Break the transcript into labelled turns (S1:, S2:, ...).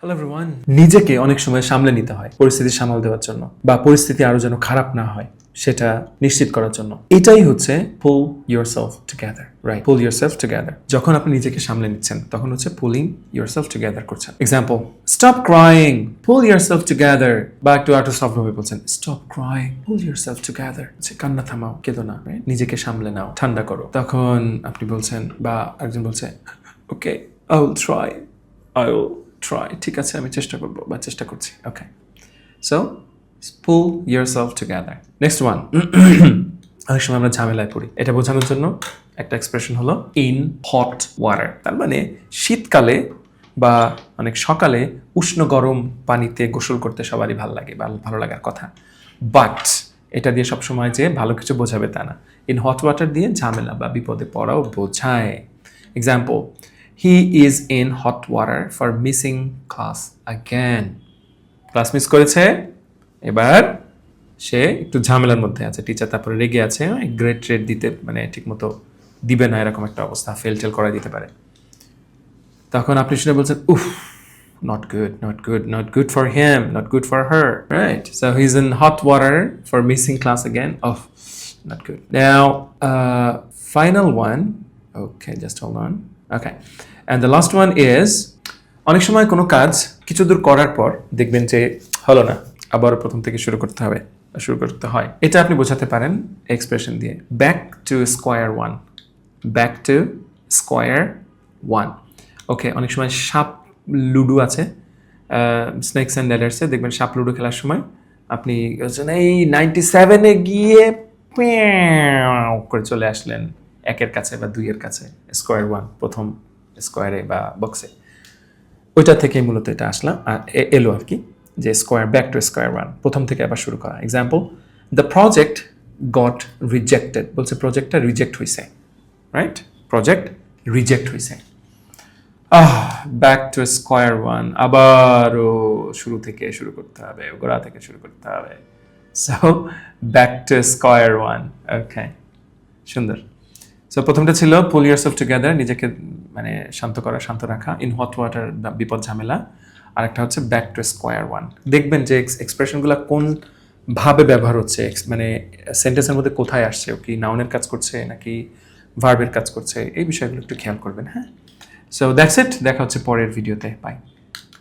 S1: Hello everyone. নিজেকে অনেক সময় সামলে নিতে হয় পরিস্থিতি সামাল দেওয়ার জন্য বা পরিস্থিতি আরো যেন খারাপ না হয় সেটা নিশ্চিত করার জন্য। এটাই হচ্ছে পুল ইয়োরসেলফ টুগেদার, রাইট? পুল ইয়োরসেলফ টুগেদার। যখন আপনি নিজেকে সামলে নিচ্ছেন তখন হচ্ছে পুলিং ইয়োরসেলফ টুগেদার করছেন। এক্সাম্পল, স্টপ ক্রাইং, পুল ইয়োরসেলফ টুগেদার। বা একটু সফট ভাবে বলছেন, স্টপ ক্রাইং, পুল ইয়োরসেলফ টুগেদার। কান্না থামাও, কেঁদো না, নিজেকে সামলে নাও, ঠান্ডা করো। তখন আপনি বলছেন বা একজন বলছে, okay, I will try, I will try, ঠিক আছে আমি চেষ্টা করবো বা চেষ্টা করছি। Okay, so pull yourself together. Next one, অনেক সময় আমরা ঝামেলায় পড়ি। এটা বোঝানোর জন্য একটা এক্সপ্রেশন হলো ইন হট ওয়াটার। তার মানে শীতকালে বা অনেক সকালে উষ্ণ গরম পানিতে গোসল করতে সবারই ভালো লাগে বা ভালো লাগার কথা, বাট এটা দিয়ে সবসময় যে ভালো কিছু বোঝাবে তা না। ইন হট ওয়াটার দিয়ে ঝামেলা বা বিপদে পড়াও বোঝায়। Example, he is in hot water for missing class again. Class miss করেছে, এবার সে একটু ঝামেলার মধ্যে আছে। টিচার তারপরে রেগে আছে, গ্রেড ট্রেড দিতে মানে ঠিকমতো দিবে না, এরকম একটা অবস্থা, ফেল টেল করাই দিতে পারে। তখন আপনি শুনে বলছেন, উফ, not good, not good, not good for him, not good for her, right? So he's in hot water for missing class again. Oh, not good. Now, final one. Okay, just hold on. Okay, and the last one is, অনেক সময় কোনো কাজ কিছু দূর করার পর দেখবেন যে হলো না, আবার প্রথম থেকে শুরু করতে হয়। এটা আপনি বোঝাতে পারেন এক্সপ্রেশন দিয়ে, back to square one, back to square one. Okay, অনেক সময় সাপ লুডো আছে, স্নেকস অ্যান্ড ল্যাডার্সে দেখবেন সাপ লুডো খেলার সময় আপনি এই 97-এ গিয়ে করে চলে আসলেন একের কাছে বা দুইয়ের কাছে, স্কোয়ার ওয়ান, প্রথম স্কোয়ারে বা বক্সে। ওইটা থেকেই মূলত এটা এলো আর কি, যে square, back to square one, প্রথম থেকে আবার শুরু করা। Example, the project goat rejected. বলছে প্রজেক্টটা রিজেক্ট হয়েছে, রাইট? প্রজেক্ট রিজেক্ট হয়েছে। ব্যাক টু স্কোয়ার ওয়ান, আবারও শুরু থেকে শুরু করতে হবে, গোড়া থেকে শুরু করতে হবে। So back to square one. Okay, সুন্দর। সো প্রথমটা ছিল পুল ইয়োরসেলফ টুগেদার, নিজেকে মানে শান্ত করা, শান্ত রাখা, ইন হট ওয়াটার, বিপদ ঝামেলা। আর একটা হচ্ছে ব্যাক টু স্কোয়ার ওয়ান। দেখবেন যে এক্সপ্রেশনগুলো কোন ভাবে ব্যবহার হচ্ছে, মানে সেন্টেন্সের মধ্যে কোথায় আসছে, কি নাউনের কাজ করছে নাকি ভার্বের কাজ করছে, এই বিষয়গুলো একটু খেয়াল করবেন। হ্যাঁ, সো দ্যাটস ইট। দেখা হচ্ছে পরের ভিডিওতে। বাই।